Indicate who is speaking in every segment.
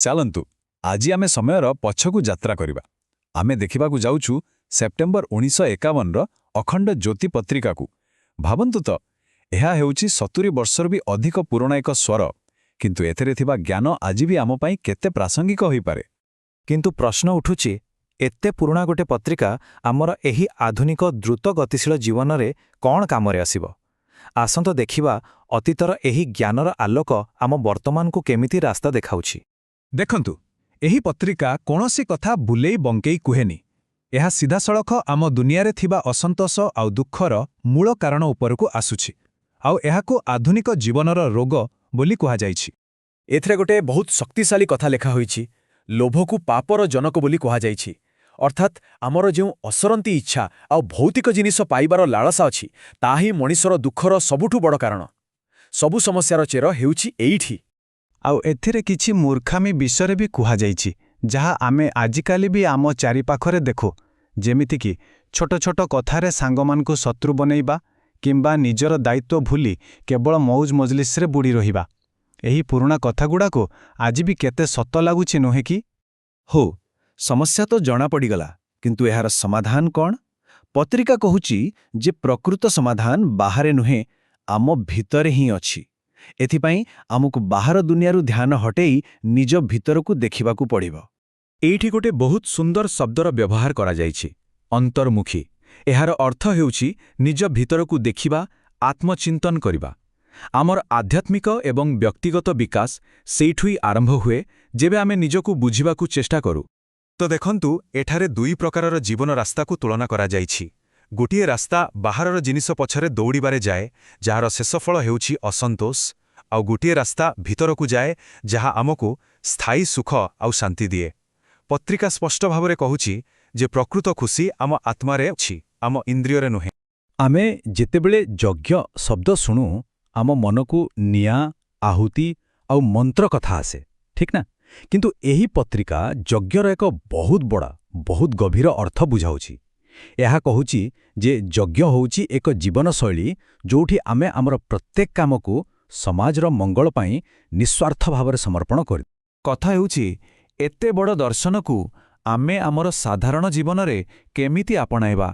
Speaker 1: ଚାଲନ୍ତୁ ଆଜି ଆମେ ସମୟର ପଛକୁ ଯାତ୍ରା କରିବା। ଆମେ ଦେଖିବାକୁ ଯାଉଛୁ ସେପ୍ଟେମ୍ବର 1951ର ଅଖଣ୍ଡ ଜ୍ୟୋତି ପତ୍ରିକାକୁ। ଭାବନ୍ତୁ ତ, ଏହା ହେଉଛି 70 ବର୍ଷରୁ ବି ଅଧିକ ପୁରୁଣା ଏକ ସ୍ୱର, କିନ୍ତୁ ଏଥିରେ ଥିବା ଜ୍ଞାନ ଆଜି ବି ଆମ ପାଇଁ କେତେ ପ୍ରାସଙ୍ଗିକ ହୋଇପାରେ।
Speaker 2: କିନ୍ତୁ ପ୍ରଶ୍ନ ଉଠୁଛି, ଏତେ ପୁରୁଣା ଗୋଟେ ପତ୍ରିକା ଆମର ଏହି ଆଧୁନିକ ଦ୍ରୁତ ଗତିଶୀଳ ଜୀବନରେ କ'ଣ କାମରେ ଆସିବ? ଆସନ୍ତୁ ଦେଖିବା ଅତୀତର ଏହି ଜ୍ଞାନର ଆଲୋକ ଆମ ବର୍ତ୍ତମାନକୁ କେମିତି ରାସ୍ତା ଦେଖାଉଛି।
Speaker 1: ଦେଖନ୍ତୁ, ଏହି ପତ୍ରିକା କୌଣସି କଥା ବୁଲେଇ ବଙ୍କେଇ କୁହେନି। ଏହା ସିଧାସଳଖ ଆମ ଦୁନିଆରେ ଥିବା ଅସନ୍ତୋଷ ଆଉ ଦୁଃଖର ମୂଳ କାରଣ ଉପରକୁ ଆସୁଛି, ଆଉ ଏହାକୁ ଆଧୁନିକ ଜୀବନର ରୋଗ ବୋଲି କୁହାଯାଇଛି।
Speaker 3: ଏଥିରେ ଗୋଟେ ବହୁତ ଶକ୍ତିଶାଳୀ କଥା ଲେଖା ହୋଇଛି। ଲୋଭକୁ ପାପର ଜନକ ବୋଲି କୁହାଯାଇଛି। ଅର୍ଥାତ୍ ଆମର ଯେଉଁ ଅସରନ୍ତି ଇଚ୍ଛା ଆଉ ଭୌତିକ ଜିନିଷ ପାଇବାର ଲାଳସା ଅଛି, ତାହା ହିଁ ମଣିଷର ଦୁଃଖର ସବୁଠୁ ବଡ଼ କାରଣ। ସବୁ ସମସ୍ୟାର ଚେର ହେଉଛି ଏଇଠି।
Speaker 2: ଆଉ ଏଥିରେ କିଛି ମୂର୍ଖାମି ବିଷୟରେ ବି କୁହାଯାଇଛି, ଯାହା ଆମେ ଆଜିକାଲି ବି ଆମ ଚାରିପାଖରେ ଦେଖୁ, ଯେମିତିକି ଛୋଟ ଛୋଟ କଥାରେ ସାଙ୍ଗମାନଙ୍କୁ ଶତ୍ରୁ ବନେଇବା କିମ୍ବା ନିଜର ଦାୟିତ୍ୱ ଭୁଲି କେବଳ ମଉଜ ମଜଲିସରେ ବୁଡ଼ି ରହିବା। ଏହି ପୁରୁଣା କଥାଗୁଡ଼ାକୁ ଆଜି ବି କେତେ ସତ ଲାଗୁଛି, ନୁହେଁ କି?
Speaker 3: ହଉ, ସମସ୍ୟା ତ ଜଣାପଡ଼ିଗଲା, କିନ୍ତୁ ଏହାର ସମାଧାନ କ'ଣ? ପତ୍ରିକା କହୁଛି ଯେ ପ୍ରକୃତ ସମାଧାନ ବାହାରେ ନୁହେଁ, ଆମ ଭିତରେ ହିଁ ଅଛି। ଏଥିପାଇଁ ଆମକୁ ବାହାର ଦୁନିଆରୁ ଧ୍ୟାନ ହଟେଇ ନିଜ ଭିତରକୁ ଦେଖିବାକୁ ପଡ଼ିବ।
Speaker 1: ଏଇଠି ଗୋଟେ ବହୁତ ସୁନ୍ଦର ଶବ୍ଦର ବ୍ୟବହାର କରାଯାଇଛି, ଅନ୍ତର୍ମୁଖୀ। ଏହାର ଅର୍ଥ ହେଉଛି ନିଜ ଭିତରକୁ ଦେଖିବା, ଆତ୍ମଚିନ୍ତନ କରିବା। ଆମର ଆଧ୍ୟାତ୍ମିକ ଏବଂ ବ୍ୟକ୍ତିଗତ ବିକାଶ ସେଇଠୁ ହିଁ ଆରମ୍ଭ ହୁଏ, ଯେବେ ଆମେ ନିଜକୁ ବୁଝିବାକୁ ଚେଷ୍ଟା କରୁ। ତ ଦେଖନ୍ତୁ, ଏଠାରେ ଦୁଇ ପ୍ରକାରର ଜୀବନ ରାସ୍ତାକୁ ତୁଳନା କରାଯାଇଛି। ଗୋଟିଏ ରାସ୍ତା ବାହାରର ଜିନିଷ ପଛରେ ଦୌଡ଼ିବାରେ ଯାଏ, ଯାହାର ଶେଷଫଳ ହେଉଛି ଅସନ୍ତୋଷ, ଆଉ ଗୋଟିଏ ରାସ୍ତା ଭିତରକୁ ଯାଏ, ଯାହା ଆମକୁ ସ୍ଥାୟୀ ସୁଖ ଆଉ ଶାନ୍ତି ଦିଏ। ପତ୍ରିକା ସ୍ପଷ୍ଟ ଭାବରେ କହୁଛି ଯେ ପ୍ରକୃତ ଖୁସି ଆମ ଆତ୍ମାରେ ଅଛି, ଆମ ଇନ୍ଦ୍ରିୟରେ ନୁହେଁ।
Speaker 2: ଆମେ ଯେତେବେଳେ ଯଜ୍ଞ ଶବ୍ଦ ଶୁଣୁ, ଆମ ମନକୁ ନିଆଁ, ଆହୁତି ଆଉ ମନ୍ତ୍ର କଥା ଆସେ, ଠିକ୍ ନା? କିନ୍ତୁ ଏହି ପତ୍ରିକା ଯଜ୍ଞର ଏକ ବହୁତ ବଡ଼, ବହୁତ ଗଭୀର ଅର୍ଥ ବୁଝାଉଛି। ଏହା କହୁଛି ଯେ ଯଜ୍ଞ ହେଉଛି ଏକ ଜୀବନଶୈଳୀ ଯେଉଁଠି ଆମେ ଆମର ପ୍ରତ୍ୟେକ କାମକୁ ସମାଜର ମଙ୍ଗଳ ପାଇଁ ନିଃସ୍ୱାର୍ଥ ଭାବରେ ସମର୍ପଣ କରୁ।
Speaker 3: କଥା ହେଉଛି, ଏତେ ବଡ଼ ଦର୍ଶନକୁ ଆମେ ଆମର ସାଧାରଣ ଜୀବନରେ କେମିତି ଆପଣାଇବା?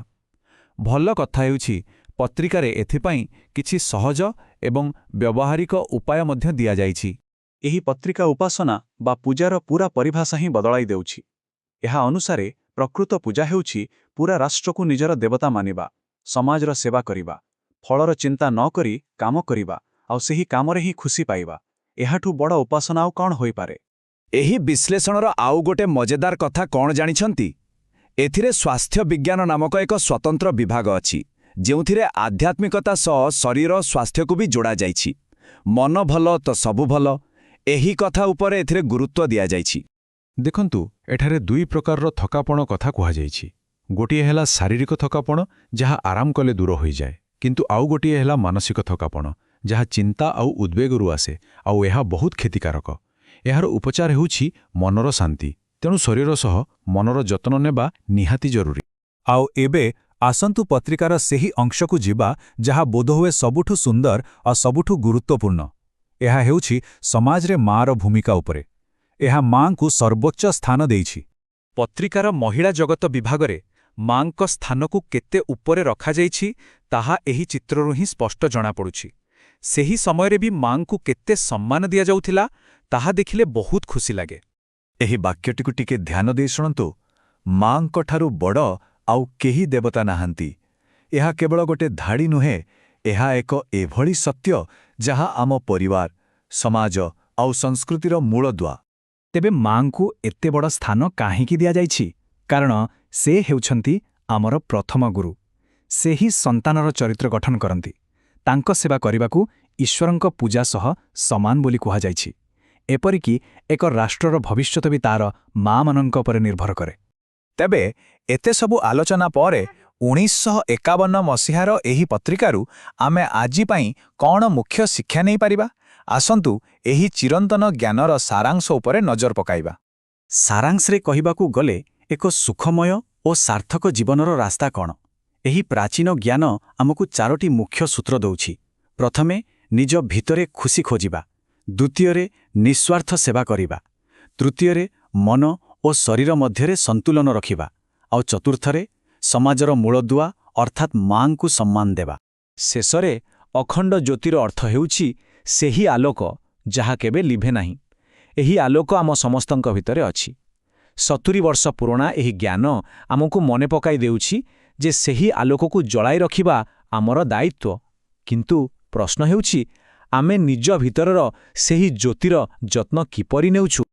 Speaker 3: ଭଲ କଥା ହେଉଛି, ପତ୍ରିକାରେ ଏଥିପାଇଁ କିଛି ସହଜ ଏବଂ ବ୍ୟବହାରିକ ଉପାୟ ମଧ୍ୟ ଦିଆଯାଇଛି। ଏହି ପତ୍ରିକା ଉପାସନା ବା ପୂଜାର ପୂରା ପରିଭାଷା ହିଁ ବଦଳାଇ ଦେଉଛି। ଏହା ଅନୁସାରେ ପ୍ରକୃତ ପୂଜା ହେଉଛି ପୂରା ରାଷ୍ଟ୍ରକୁ ନିଜର ଦେବତା ମାନିବା, ସମାଜର ସେବା କରିବା, ଫଳର ଚିନ୍ତା ନ କରି କାମ କରିବା, ଆଉ ସେହି କାମରେ ହିଁ ଖୁସି ପାଇବା। ଏହାଠୁ ବଡ଼ ଉପାସନା ଆଉ କ'ଣ ହୋଇପାରେ?
Speaker 1: ଏହି ବିଶ୍ଳେଷଣର ଆଉ ଗୋଟେ ମଜେଦାର କଥା କ'ଣ ଜାଣିଛନ୍ତି? ଏଥିରେ ସ୍ୱାସ୍ଥ୍ୟ ବିଜ୍ଞାନ ନାମକ ଏକ ସ୍ୱତନ୍ତ୍ର ବିଭାଗ ଅଛି, ଯେଉଁଥିରେ ଆଧ୍ୟାତ୍ମିକତା ସହ ଶରୀର ସ୍ୱାସ୍ଥ୍ୟକୁ ବି ଯୋଡ଼ାଯାଇଛି। ମନ ଭଲ ତ ସବୁ ଭଲ, ଏହି କଥା ଉପରେ ଏଥିରେ ଗୁରୁତ୍ୱ ଦିଆଯାଇଛି।
Speaker 4: ଦେଖନ୍ତୁ, ଏଠାରେ ଦୁଇ ପ୍ରକାରର ଥକାପଣ କଥା କୁହାଯାଇଛି। ଗୋଟିଏ ହେଲା ଶାରୀରିକ ଥକାପଣ, ଯାହା ଆରାମ କଲେ ଦୂର ହୋଇଯାଏ, କିନ୍ତୁ ଆଉ ଗୋଟିଏ ହେଲା ମାନସିକ ଥକାପଣ, ଯାହା ଚିନ୍ତା ଆଉ ଉଦ୍ବେଗରୁ ଆସେ, ଆଉ ଏହା ବହୁତ କ୍ଷତିକାରକ। ଏହାର ଉପଚାର ହେଉଛି ମନର ଶାନ୍ତି। ତେଣୁ ଶରୀର ସହ ମନର ଯତ୍ନ ନେବା ନିହାତି ଜରୁରୀ।
Speaker 2: ଆଉ ଏବେ ଆସନ୍ତୁ ପତ୍ରିକାର ସେହି ଅଂଶକୁ ଯିବା, ଯାହା ବୋଧହୁଏ ସବୁଠୁ ସୁନ୍ଦର ଆଉ ସବୁଠୁ ଗୁରୁତ୍ୱପୂର୍ଣ୍ଣ। ଏହା ହେଉଛି ସମାଜରେ ମାଆର ଭୂମିକା ଉପରେ। ଏହା ମାଆଙ୍କୁ ସର୍ବୋଚ୍ଚ ସ୍ଥାନ ଦେଇଛି।
Speaker 1: ପତ୍ରିକାର ମହିଳା ଜଗତ ବିଭାଗରେ ମାଙ୍କ ସ୍ଥାନକୁ କେତେ ଉପରେ ରଖାଯାଇଛି, ତାହା ଏହି ଚିତ୍ରରୁ ହିଁ ସ୍ପଷ୍ଟ ଜଣାପଡ଼ୁଛି। ସେହି ସମୟରେ ବି ମାଙ୍କୁ କେତେ ସମ୍ମାନ ଦିଆଯାଉଥିଲା, ତାହା ଦେଖିଲେ ବହୁତ ଖୁସି ଲାଗେ।
Speaker 2: ଏହି ବାକ୍ୟଟିକୁ ଟିକେ ଧ୍ୟାନ ଦେଇ ଶୁଣନ୍ତୁ। ମାଙ୍କଠାରୁ ବଡ଼ ଆଉ କେହି ଦେବତା ନାହାନ୍ତି। ଏହା କେବଳ ଗୋଟେ ଧାଡ଼ି ନୁହେଁ, ଏହା ଏକ ଏଭଳି ସତ୍ୟ ଯାହା ଆମ ପରିବାର, ସମାଜ ଆଉ ସଂସ୍କୃତିର ମୂଳଦୁଆ। ତେବେ ମାଙ୍କୁ ଏତେ ବଡ଼ ସ୍ଥାନ କାହିଁକି ଦିଆଯାଇଛି? କାରଣ ସେ ହେଉଛନ୍ତି ଆମର ପ୍ରଥମ ଗୁରୁ। ସେ ହିଁ ସନ୍ତାନର ଚରିତ୍ର ଗଠନ କରନ୍ତି। ତାଙ୍କ ସେବା କରିବାକୁ ଈଶ୍ୱରଙ୍କ ପୂଜା ସହ ସମାନ ବୋଲି କୁହାଯାଇଛି। ଏପରିକି ଏକ ରାଷ୍ଟ୍ରର ଭବିଷ୍ୟତ ବି ତାର ମାମାନଙ୍କ ଉପରେ ନିର୍ଭର କରେ। ତେବେ ଏତେ ସବୁ ଆଲୋଚନା ପରେ 1951 ମସିହାର ଏହି ପତ୍ରିକାରୁ ଆମେ ଆଜି ପାଇଁ କ'ଣ ମୁଖ୍ୟ ଶିକ୍ଷା ନେଇପାରିବା? ଆସନ୍ତୁ ଏହି ଚିରନ୍ତନ ଜ୍ଞାନର ସାରାଂଶ ଉପରେ ନଜର ପକାଇବା। ସାରାଂଶରେ କହିବାକୁ ଗଲେ, ଏକ ସୁଖମୟ ଓ ସାର୍ଥକ ଜୀବନର ରାସ୍ତା କ'ଣ? ଏହି ପ୍ରାଚୀନ ଜ୍ଞାନ ଆମକୁ 4ଟି ମୁଖ୍ୟ ସୂତ୍ର ଦେଉଛି। ପ୍ରଥମେ, ନିଜ ଭିତରେ ଖୁସି ଖୋଜିବା। ଦ୍ୱିତୀୟରେ, ନିଃସ୍ୱାର୍ଥ ସେବା କରିବା। ତୃତୀୟରେ ମନ ଓ ଶରୀର ମଧ୍ୟରେ ସନ୍ତୁଳନ ରଖିବା ଆଉ ଚତୁର୍ଥରେ ସମାଜର ମୂଳଦୁଆ ଅର୍ଥାତ୍ ମାଙ୍କୁ ସମ୍ମାନ ଦେବା।
Speaker 3: ଶେଷରେ ଅଖଣ୍ଡ ଜ୍ୟୋତିର ଅର୍ଥ ହେଉଛି ସେହି ଆଲୋକ ଯାହା କେବେ ଲିଭେ ନାହିଁ। ଏହି ଆଲୋକ ଆମ ସମସ୍ତଙ୍କ ଭିତରେ ଅଛି। 70 ବର୍ଷ ପୁରୁଣା ଏହି ଜ୍ଞାନ ଆମକୁ ମନେ ପକାଇ ଦେଉଛି ଯେ ସେହି ଆଲୋକକୁ ଜଳାଇ ରଖିବା ଆମର ଦାୟିତ୍ୱ। କିନ୍ତୁ ପ୍ରଶ୍ନ ହେଉଛି, ଆମେ ନିଜ ଭିତରର ସେହି ଜ୍ୟୋତିର ଯତ୍ନ କିପରି ନେଉଛୁ?